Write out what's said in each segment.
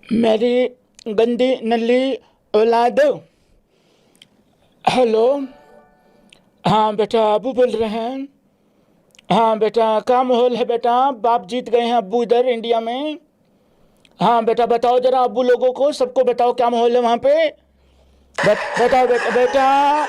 मेरी गंदी नल्ली औलाद। हेलो। हाँ बेटा, अबू बोल रहे हैं। हाँ बेटा, क्या माहौल है बेटा? बाप जीत गए हैं अब्बू इधर इंडिया में। हाँ बेटा बताओ जरा, अब्बू लोगों को सबको बताओ क्या माहौल है वहाँ पे। बताओ बेटा।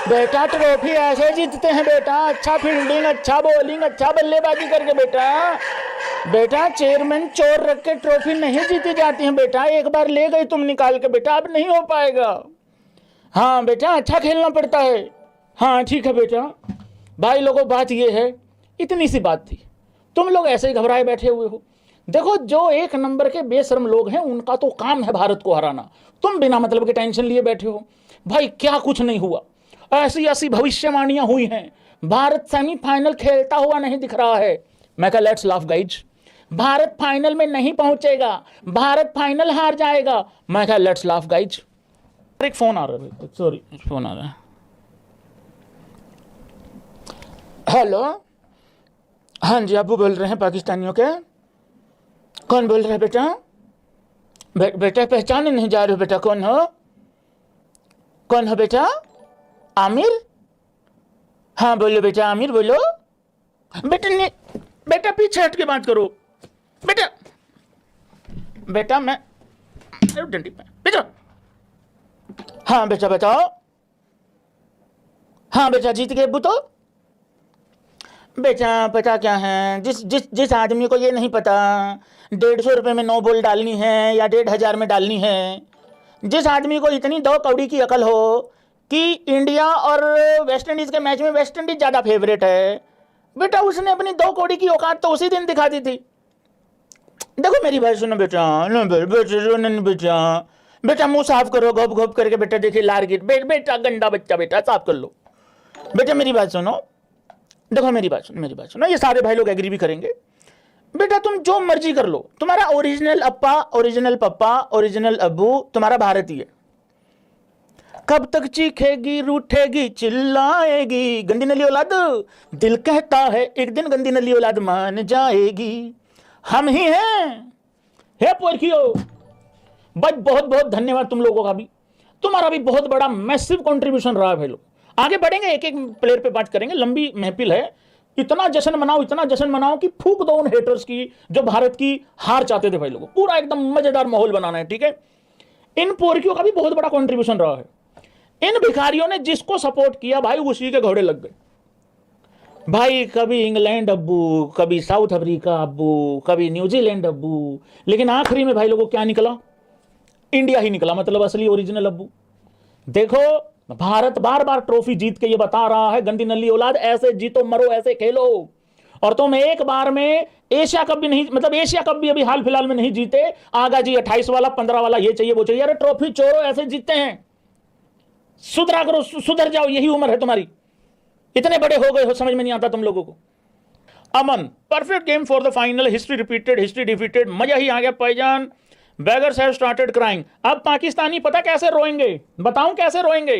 बेटा ट्रॉफी ऐसे जीतते हैं बेटा, अच्छा फील्डिंग, अच्छा बॉलिंग, अच्छा बल्लेबाजी करके बेटा। बेटा चेयरमैन चोर रख के ट्रॉफी नहीं जीती जाती है बेटा, एक बार ले गई तुम निकाल के बेटा, अब नहीं हो पाएगा। हाँ बेटा, अच्छा खेलना पड़ता है। हाँ ठीक है बेटा। भाई लोगों, बात ये है, इतनी सी बात थी, तुम लोग ऐसे ही घबराए बैठे हुए हो। देखो, जो एक नंबर के बेशर्म लोग हैं उनका तो काम है भारत को हराना, तुम बिना मतलब के टेंशन लिए बैठे हो। भाई क्या कुछ नहीं हुआ, ऐसी ऐसी भविष्यवाणियां हुई हैं, भारत सेमीफाइनल खेलता हुआ नहीं दिख रहा है। मैं कहा let's laugh guys, Bharat final में नहीं पहुंचेगा, भारत फाइनल हार जाएगा। मैं कहा लेट्स लाफ गाइज। एक फोन आ रहा है, सॉरी फोन आ रहा है। हेलो। हाँ जी, अबू बोल रहे हैं पाकिस्तानियों के। कौन बोल रहा है बेटा? बेटा पहचाने नहीं जा रहे हो बेटा, कौन हो? कौन हो बेटा? आमिर? हाँ बोलो बेटा, आमिर बोलो। बेटा ने, बेटा पीछे हट के बात करो बेटा। बेटा मैं डंडी पे बेटा। हाँ बेटा बताओ। हाँ बेटा जीत गए अब्बू तो। बेटा पता क्या है, जिस जिस जिस आदमी को ये नहीं पता 150 रुपये में 9 बॉल डालनी है या 1500 में डालनी है, जिस आदमी को इतनी 2 कौड़ी की अकल हो कि इंडिया और वेस्ट इंडीज के मैच में वेस्ट इंडीज ज़्यादा फेवरेट है, बेटा उसने अपनी 2 कौड़ी की औकात तो उसी दिन दिखा दी थी। देखो मेरी बात सुनो बेटा, बेटा बेटा मुंह साफ करो, घोप घोप करके बेटा, देखिए लार गिर बेटा गंदा बच्चा, बेटा साफ कर लो। बेटा मेरी बात सुनो, देखो मेरी बात सुनो, ये सारे भाई लोग एग्री भी करेंगे। बेटा तुम जो मर्जी कर लो, तुम्हारा ओरिजिनल अप्पा, ओरिजिनल पप्पा, ओरिजिनल अब्बू तुम्हारा भारतीय है। कब तक चीखेगी, रूठेगी, चिल्लाएगी, गंदी नली औलाद। दिल कहता है एक दिन गंदी नली औलाद मान जाएगी। हम ही हैं। हे पोरखियो, भाई बहुत बहुत धन्यवाद तुम लोगों का भी, तुम्हारा भी बहुत बड़ा मैसिव कंट्रीब्यूशन रहा है भाई लोग। आगे बढ़ेंगे, एक एक प्लेयर पे बात करेंगे, लंबी महफिल है। इतना जश्न मनाओ, इतना जश्न मनाओ कि फूक दो उन हेटर्स की जो भारत की हार चाहते थे भाई लोगों। पूरा एकदम मजेदार माहौल बनाना है, ठीक है। इन पोरखियों का भी बहुत बड़ा कंट्रीब्यूशन रहा है। इन भिखारियों ने जिसको सपोर्ट किया भाई उसी के घोड़े लग गए भाई। कभी इंग्लैंड अब्बू, कभी साउथ अफ्रीका अब्बू, कभी न्यूजीलैंड अब्बू, लेकिन आखिरी में भाई लोगों क्या निकला? इंडिया ही निकला, मतलब असली ओरिजिनल अब्बू। देखो भारत बार बार ट्रॉफी जीत के ये बता रहा है, गंदी नल्ली औलाद ऐसे जीतो मरो ऐसे खेलो। और तुम एक बार में एशिया कप भी नहीं, मतलब एशिया कप भी अभी हाल फिलहाल में नहीं जीते। आगा जी 28 वाला 15 वाला ये चाहिए वो चाहिए, अरे ट्रॉफी चोरो ऐसे जीतते हैं। सुधरा करो, सुधर जाओ, यही उम्र है तुम्हारी, इतने बड़े हो गए हो, समझ में नहीं आता तुम लोगों को। Aman, perfect game for the final, history repeated, history defeated, मजा ही आ गया भाईजान। Beggars have started crying. अब पाकिस्तानी पता कैसे रोएंगे, बताऊं कैसे रोएंगे?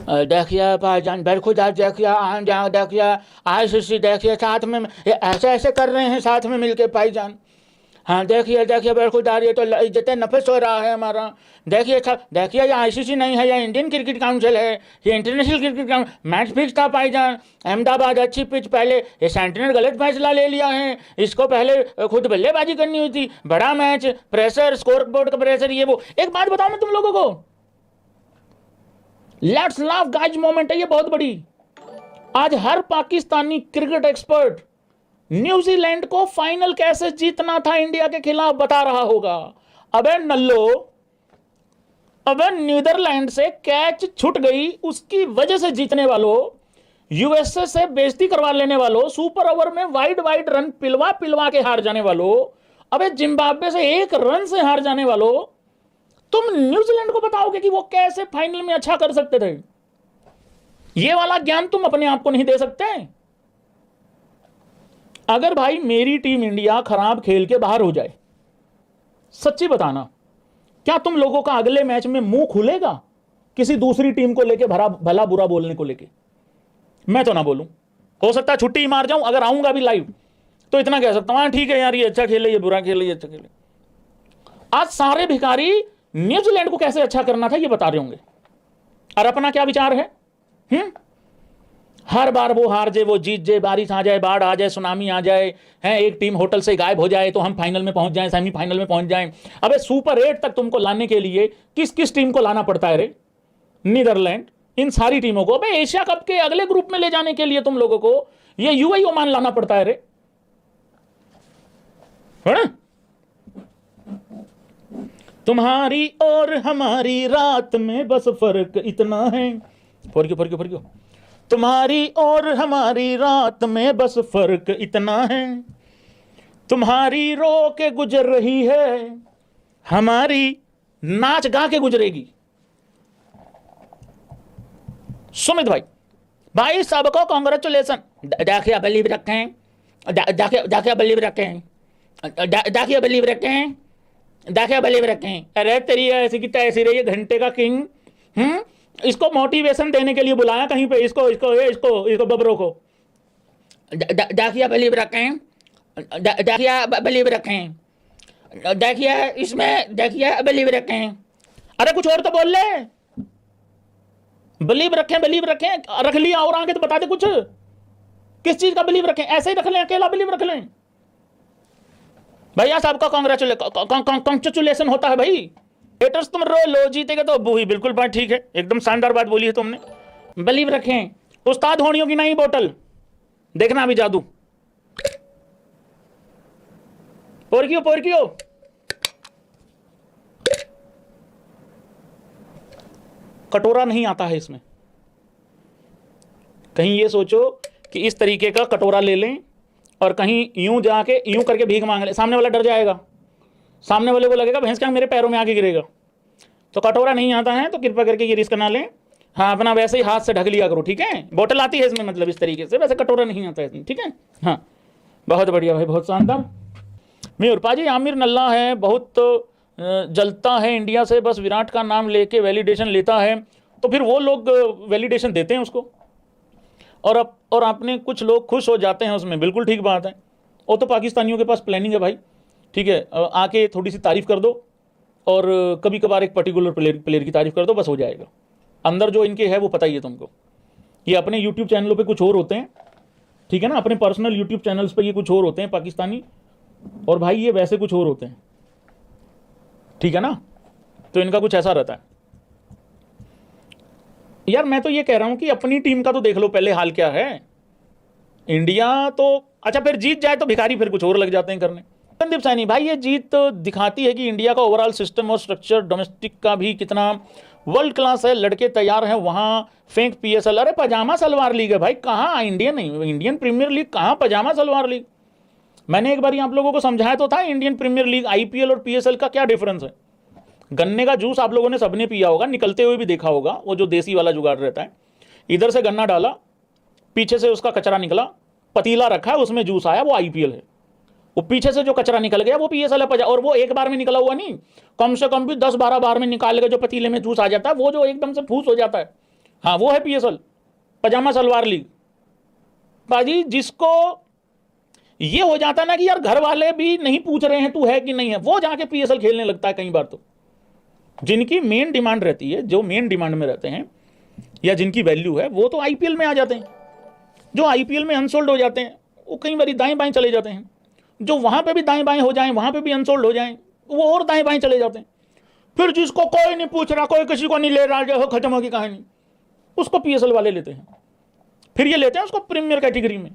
देखिए भाईजान, बरखुदा देखिए, देखिए आईसीसी देखिए, साथ में ऐसे ऐसे कर रहे हैं साथ में मिलके भाईजान। हाँ देखिए देखिए बरखुदार, ये तो इज्जत नफस हो रहा है हमारा। देखिए देखिए, ये आईसीसी नहीं है, ये इंडियन क्रिकेट काउंसिल है, ये international cricket council. Match fix था भाईजान, अहमदाबाद अच्छी पिच, पहले ये सेंटिनल गलत फैसला ले लिया है, इसको पहले खुद बल्लेबाजी करनी हुई थी, बड़ा मैच, प्रेशर, स्कोर बोर्ड का प्रेशर, ये वो। एक बात बताऊं मैं तुम लोगों को, लेट्स लाफ गाइज मोमेंट है ये बहुत बड़ी। आज हर पाकिस्तानी क्रिकेट एक्सपर्ट न्यूजीलैंड को फाइनल कैसे जीतना था इंडिया के खिलाफ बता रहा होगा। अबे नल्लो, अबे नीदरलैंड से कैच छूट गई, उसकी वजह से जीतने वालों, यूएसए से बेइज्जती करवा लेने वालों, सुपर ओवर में वाइड वाइड रन पिलवा पिलवा के हार जाने वालों, अबे जिम्बाब्वे से 1 रन से हार जाने वालों, तुम न्यूजीलैंड को बताओगे कि वो कैसे फाइनल में अच्छा कर सकते थे? ये वाला ज्ञान तुम अपने आप को नहीं दे सकते? अगर भाई मेरी टीम इंडिया खराब खेल के बाहर हो जाए, सच्ची बताना, क्या तुम लोगों का अगले मैच में मुंह खुलेगा किसी दूसरी टीम को लेके भला बुरा बोलने को लेके? मैं तो ना बोलूं। हो सकता है छुट्टी मार जाऊं, अगर आऊंगा भी लाइव तो इतना कह सकता हूं, हाँ ठीक है यार, ये अच्छा खेले, ये बुरा खेले, ये अच्छा खेले। आज सारे भिखारी न्यूजीलैंड को कैसे अच्छा करना था ये बता रहे होंगे, और अपना क्या विचार है? हर बार वो हार जाए, वो जीत जाए, बारिश आ जाए, बाढ़ आ जाए, सुनामी आ जाए, है एक टीम होटल से गायब हो जाए तो हम फाइनल में पहुंच जाएं, सेमीफाइनल में पहुंच जाएं। अबे सुपर 8 तक तुमको लाने के लिए किस किस टीम को लाना पड़ता है रे? नीदरलैंड, इन सारी टीमों को। अबे एशिया कप के अगले ग्रुप में ले जाने के लिए तुम लोगों को ये यूएई ओमान लाना पड़ता है रे, है ना? तुम्हारी और हमारी रात में बस फर्क इतना है, फर्क तुम्हारी और हमारी रात में बस फर्क इतना है, तुम्हारी रो के गुजर रही है, हमारी नाच गा के गुजरेगी। सुमित भाई सबको कांग्रेचुलेशन। देखिए बिलीव रखें, देखिए बिलीव रखें, देखिए बिलीव रखें, देखिए बिलीव रखें। अरे तेरी ऐसी की तैसी रही है, घंटे का किंग। इसको मोटिवेशन देने के लिए बुलाया कहीं पे, इसको बबरों को। देखिए बिलीव रखें, देखिए बिलीव रखें, देखिए इसमें, देखिए बिलीव रखें। अरे कुछ और तो बोल ले, बिलीव रखें, बिलीव रखें, रख लिया और आगे तो बता दे कुछ, किस चीज का बिलीव रखें? ऐसे ही रख लें, अकेला बिलीव रख लें? भैया सबका कांग्रेचुलेशन होता है भाई। हेटर्स तुम रो लो, जीतेगा तो अब्बू ही। बिल्कुल बात ठीक है, एकदम शानदार बात बोली है तुमने। बिलीव रखें, उस्ताद होनियों की नहीं बोतल, देखना अभी जादू। पोरकियो कटोरा नहीं आता है इसमें। कहीं ये सोचो कि इस तरीके का कटोरा ले लें और कहीं यूं जाके यूं करके भीख मांग ले, सामने वाला डर जाएगा, सामने वाले को लगेगा भैंस क्या मेरे पैरों में आके गिरेगा। तो कटोरा नहीं आता है तो कृपया करके ये रिस्क ना लें। हाँ, अपना वैसे ही हाथ से ढक लिया करो, ठीक है? बोतल आती है इसमें, मतलब इस तरीके से, वैसे कटोरा नहीं आता है इसमें, ठीक है? हाँ, बहुत बढ़िया भाई, बहुत शानदार। मेरे पाजी आमिर नल्ला है, बहुत जलता है इंडिया से, बस विराट का नाम लेके वैलिडेशन लेता है, तो फिर वो लोग वैलिडेशन देते हैं उसको, और अपने कुछ लोग खुश हो जाते हैं उसमें। बिल्कुल ठीक बात है, वो तो पाकिस्तानियों के पास प्लानिंग है भाई, ठीक है? आके थोड़ी सी तारीफ कर दो और कभी कभार एक पर्टिकुलर प्लेयर की तारीफ कर दो, बस हो जाएगा। अंदर जो इनके है वो पता ही है तुमको। ये अपने यूट्यूब चैनलों पे कुछ और होते हैं, ठीक है ना? अपने पर्सनल यूट्यूब चैनल्स पे ये कुछ और होते हैं पाकिस्तानी, और भाई ये वैसे कुछ और होते हैं, ठीक है ना? तो इनका कुछ ऐसा रहता है यार। मैं तो ये कह रहा हूं कि अपनी टीम का तो देख लो पहले हाल क्या है। इंडिया तो अच्छा, फिर जीत जाए तो भिखारी फिर कुछ और लग जाते हैं करने। संदीप सैनी भाई, ये जीत तो दिखाती है कि इंडिया का ओवरऑल सिस्टम और स्ट्रक्चर डोमेस्टिक का भी कितना वर्ल्ड क्लास है। लड़के तैयार हैं, वहां फेंक पीएसएल। अरे पजामा सलवार लीग है भाई, कहाँ इंडियन प्रीमियर लीग, कहाँ पजामा सलवार लीग? मैंने एक बार आप लोगों को समझाया तो था, इंडियन प्रीमियर लीग, आईपीएल और पीएसएल का क्या डिफरेंस है। गन्ने का जूस आप लोगों ने सबने पिया होगा, निकलते हुए भी देखा होगा, वो जो देसी वाला जुगाड़ रहता है, इधर से गन्ना डाला, पीछे से उसका कचरा निकला, पतीला रखा है, उसमें जूस आया, वो आईपीएल है। वो पीछे से जो कचरा निकल गया वो पीएसएल है। और वो एक बार में निकला हुआ नहीं, कम से कम भी 10-12 बार में निकाल के जो पतीले में जूस आ जाता है, वो जो एकदम से फूस हो जाता है, हाँ वो है पीएसएल, पजामा सलवार लीग। बाजी जिसको ये हो जाता ना कि यार घर वाले भी नहीं पूछ रहे हैं तू है कि नहीं है, वो जाके पीएसएल खेलने लगता है कई बार। तो जिनकी मेन डिमांड रहती है, जो मेन डिमांड में रहते हैं या जिनकी वैल्यू है, वो तो आईपीएल में आ जाते हैं। जो आईपीएल में अनसोल्ड हो जाते हैं वो कई बार दाएं बाएं चले जाते हैं। जो वहां पे भी दाएं बाएं हो जाएं, वहां पे भी अनसोल्ड हो जाएं, वो और दाएं बाएं चले जाते हैं। फिर जिसको कोई नहीं पूछ रहा, कोई किसी को नहीं ले रहा, जो खत्म होगी कहानी, उसको पीएसएल वाले लेते हैं। फिर ये लेते हैं उसको प्रीमियर कैटेगरी में,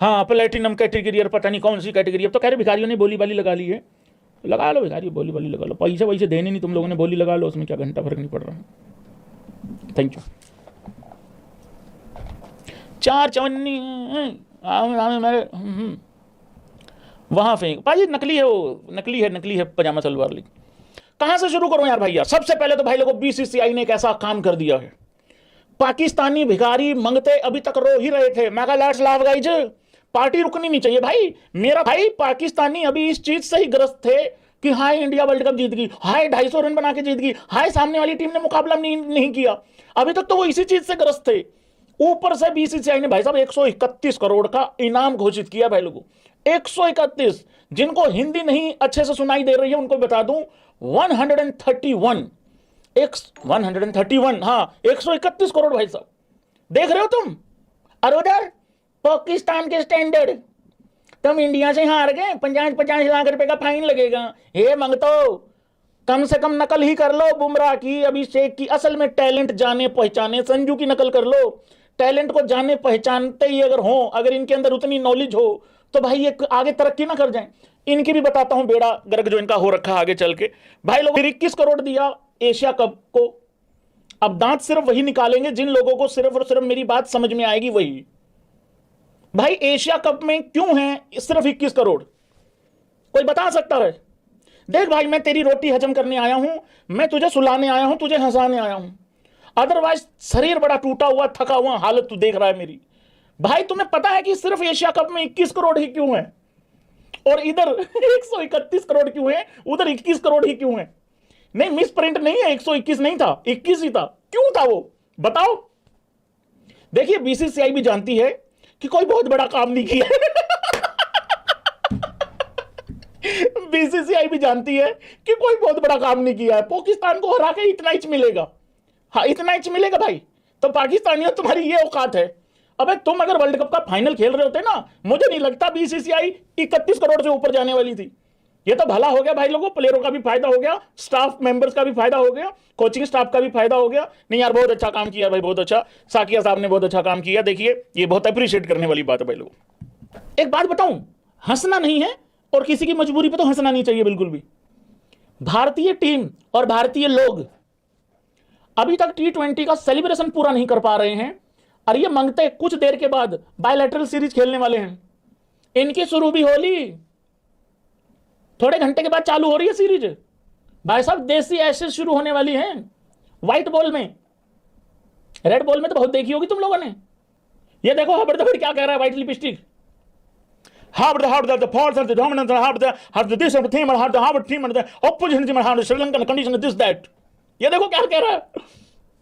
हाँ प्लेटिनम कैटेगरी और पता नहीं कौन सी कैटेगरी। अब तो कह रहे भिखारियों ने बोली बाली लगा ली है, लगा लो भिखारी, बोली बाली लगा लो, पैसे वैसे देने नहीं तुम लोगों ने, बोली लगा लो, उसमें क्या घंटा फर्क नहीं पड़ रहा है। Thank you. 4 चवन्नी मेरे वहां फेंक भाई, नकली है वो, नकली है पजामा सलवार लीग। कहां से शुरू करूं यार भाई? यार सबसे पहले तो भाई लोगों, बीसीसीआई ने एक ऐसा काम कर दिया है, पाकिस्तानी भिखारी मंगते अभी तक रो ही रहे थे। मैं कहा लेट्स लाव गाइज, पार्टी रुकनी नहीं चाहिए भाई। मेरा भाई पाकिस्तानी अभी इस चीज से ही ग्रस्त थे कि हाय इंडिया वर्ल्ड कप जीत गई, हाय 250 रन बना के जीत गई, हाय सामने वाली टीम ने मुकाबला नहीं किया। अभी तक तो वो इसी चीज से ग्रस्त थे। ऊपर से बीसीसीआई ने भाई साहब 131 करोड़ का इनाम घोषित किया भाई लोगों, 131। जिनको हिंदी नहीं अच्छे से सुनाई दे रही है उनको बता दूं 131, 131, हाँ 131 करोड़ भाई साहब, देख रहे हो तुम। और उधर पाकिस्तान के स्टैंडर्ड, तुम इंडिया से हार गए, 50-50 लाख रुपए का फाइन लगेगा। हे मंगतो, कम से कम नकल ही कर लो बुमराह की, अभिषेक की। असल में टैलेंट जाने पहचाने, संजू की नकल कर लो। टैलेंट को जाने पहचानते ही अगर हो, अगर इनके अंदर उतनी नॉलेज हो तो भाई ये आगे तरक्की ना कर जाए। इनकी भी बताता हूं बेड़ा गर्क जो इनका हो रखा आगे चल के। भाई लोग 21 करोड़ दिया एशिया कप को। अब दांत सिर्फ वही निकालेंगे जिन लोगों को सिर्फ और सिर्फ मेरी बात समझ में आएगी वही। भाई एशिया कप में क्यों है सिर्फ 21 करोड़, कोई बता सकता है? देख भाई, मैं तेरी रोटी हजम करने आया हूं, मैं तुझे सुलाने आया हूं, तुझे हंसाने आया हूं। अदरवाइज शरीर बड़ा टूटा हुआ, थका हुआ हालत तू देख रहा है मेरी। भाई तुम्हें पता है कि सिर्फ एशिया कप में 21 करोड़ ही क्यों है, और इधर 131 करोड़ क्यों है, उधर 21 करोड़ ही क्यों है? नहीं, मिस प्रिंट नहीं है, 121 नहीं था, 21 ही था। क्यों था वो बताओ? देखिए बीसीसीआई भी जानती है कि कोई बहुत बड़ा काम नहीं किया। बीसीसीआई भी जानती है कि कोई बहुत बड़ा काम नहीं किया है। पाकिस्तान को हरा के इतना इंच मिलेगा, हाँ इतना इंच मिलेगा भाई। तो पाकिस्तानियों तुम्हारी ये औकात है। अबे तुम अगर वर्ल्ड कप का फाइनल खेल रहे होते ना, मुझे नहीं लगता बीसीसीआई 31 करोड़ से ऊपर जाने वाली थी। ये तो भला हो गया भाई लोगों, प्लेयरों का भी फायदा हो गया, स्टाफ मेंबर्स का भी फायदा हो गया, कोचिंग स्टाफ का भी फायदा हो गया। नहीं यार, बहुत अच्छा काम किया भाई, बहुत अच्छा। साकिया साहब ने बहुत अच्छा काम किया। देखिए ये बहुत अप्रिशिएट करने वाली बात है भाई लोगों। एक बात बताऊं, हंसना नहीं है और किसी की मजबूरी पे तो हंसना नहीं चाहिए बिल्कुल भी। भारतीय टीम और भारतीय लोग अभी तक T20 का सेलिब्रेशन पूरा नहीं कर पा रहे हैं, और ये मांगते कुछ देर के बाद बायलैटरल सीरीज खेलने वाले हैं। इनकी शुरू भी होली, थोड़े घंटे के बाद चालू हो रही है सीरीज भाई साहब। देसी एशेज शुरू होने वाली हैं व्हाइट बॉल में। रेड बॉल में तो बहुत देखी होगी तुम लोगों ने। ये देखो हबड़ क्या कह रहा है white lipstick. Sri Lankan condition this that. ये देखो क्या कह रहा है।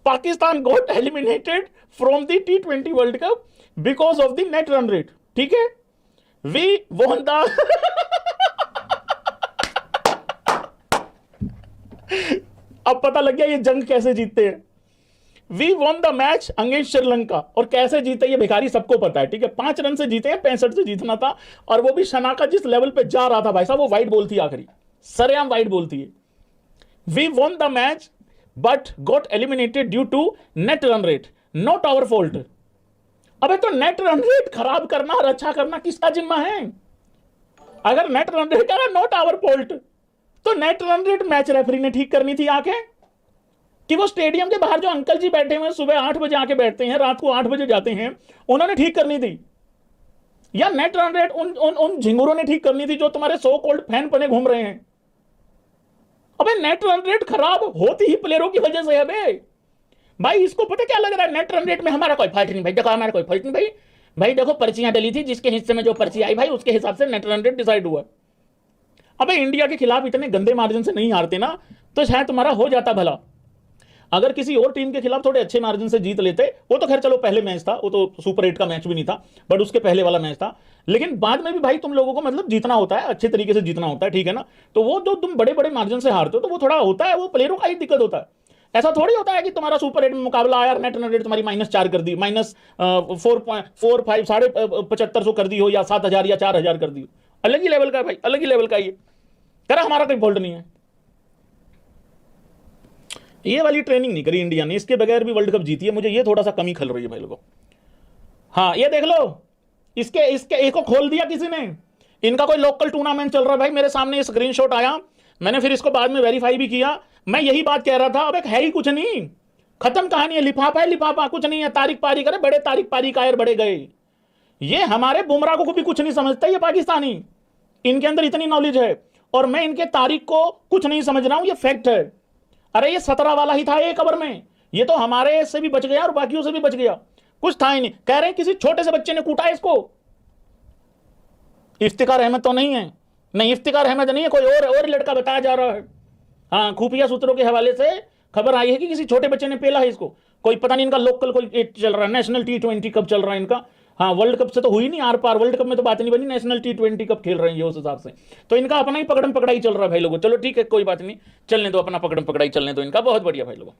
Pakistan got eliminated from the T20 world cup because of the net run rate. ठीक है, वी वॉन द अब पता लग गया ये जंग कैसे जीतते हैं। We won the match against Sri Lanka, और कैसे जीते ये भिखारी सबको पता है। ठीक है, 5 रन से जीते हैं, 65 से जीतना था, और वो भी शना का जिस लेवल पे जा रहा था भाई साहब, वो वाइड बॉल थी आखिरी, सरेआम वाइड बॉल थी। We won the match but got eliminated due to net run rate, not our fault. अबे तो नेट रन रेट खराब करना और अच्छा करना किसका जिम्मा है? अगर नेट रन रेट करा नॉट आवर फॉल्ट, तो net run rate match referee ने ठीक करनी थी आके, कि वो स्टेडियम के बाहर जो अंकल जी बैठे हुए सुबह 8 बजे आके बैठते हैं, रात को 8 बजे जाते हैं, उन्होंने ठीक करनी थी। या नेट रन रेट उन झिंगुरों ने ठीक करनी थी जो तुम्हारे सो कॉल्ड फैन बने घूम रहे हैं। अबे नेट रन रेट खराब होती ही प्लेयरों की वजह से है बे। भाई इसको पता क्या लग रहा है, नेट रन रेट में हमारा कोई फॉल्ट नहीं भाई। देखो हमारा कोई फॉल्ट नहीं भाई। भाई देखो पर्चियां डली थी, जिसके हिस्से में जो पर्ची आई भाई उसके हिसाब से नेट रन रेट डिसाइड हुआ। अबे इंडिया के खिलाफ इतने गंदे मार्जिन से नहीं हारते ना, तो शायद तुम्हारा हो जाता भला। अगर किसी और टीम के खिलाफ थोड़े अच्छे मार्जिन से जीत लेते, वो तो खैर चलो पहले मैच था, वो तो सुपर 8 का मैच भी नहीं था, बट उसके पहले वाला मैच था। लेकिन बाद में भी भाई तुम लोगों को मतलब जीतना होता है, अच्छे तरीके से जीतना होता है, ठीक है ना। तो वो जो तुम बड़े बड़े मार्जिन से हारते हो, तो वो थोड़ा होता है, वो प्लेयरों का ही दिक्कत होता है। ऐसा थोड़ी होता है कि तुम्हारा सुपर 8 में मुकाबला आया, नेट रन रेट तुम्हारी -4 कर दी, -4.45 7,500 कर दी हो, या 7,000 या 4,000 कर दी हो। अलग ही लेवल का भाई, अलग ही लेवल का। ये करा हमारा कोई फॉल्ट नहीं है। ये वाली ट्रेनिंग नहीं करी इंडिया ने, इसके बगैर भी वर्ल्ड कप जीती है। मुझे ये थोड़ा सा कमी खल रही है भाई लोगों। हाँ ये देख लो, इसके एक को खोल दिया किसी ने। इनका कोई लोकल टूर्नामेंट चल रहा है भाई, मेरे सामने स्क्रीनशॉट आया, मैंने फिर इसको बाद में वेरीफाई भी किया। मैं यही बात कह रहा था, अब एक है ही कुछ नहीं, खत्म कहानी है, लिफाफा है लिफाफा, कुछ नहीं है। तारीख पारी करे, बड़े तारीख पारी कायर बड़े गए। ये हमारे बुमराह को भी कुछ नहीं समझता, ये पाकिस्तानी, इनके अंदर इतनी नॉलेज है, और मैं इनके तारीख को कुछ नहीं समझ रहा हूं, ये फैक्ट है। अरे ये 17 वाला ही था एक ओवर में, ये तो हमारे से भी बच गया और बाकियों से भी बच गया, कुछ था ही नहीं। कह रहे हैं किसी छोटे से बच्चे ने कूटा है इसको। इफ्तिकार अहमद तो नहीं है, नहीं इफ्तिकार अहमद नहीं है, कोई और लड़का बताया जा रहा है। हाँ, खुफिया सूत्रों के हवाले से खबर आई है कि किसी छोटे बच्चे ने पेला है इसको। कोई पता नहीं इनका लोकल कोई चल रहा है, नेशनल T20 कब चल रहा है इनका। हाँ, वर्ल्ड कप से तो हुई नहीं आर पार, वर्ल्ड कप में तो बात नहीं बनी, नेशनल T20 कब खेल रहे हैं ये उस हिसाब से। तो इनका अपना ही पकड़म पकड़ाई चल रहा है भाई लोगों। चलो ठीक है, कोई बात नहीं, चलने दो, अपना पकड़म पकड़ाई चलने दो इनका, बहुत बढ़िया भाई लोगों।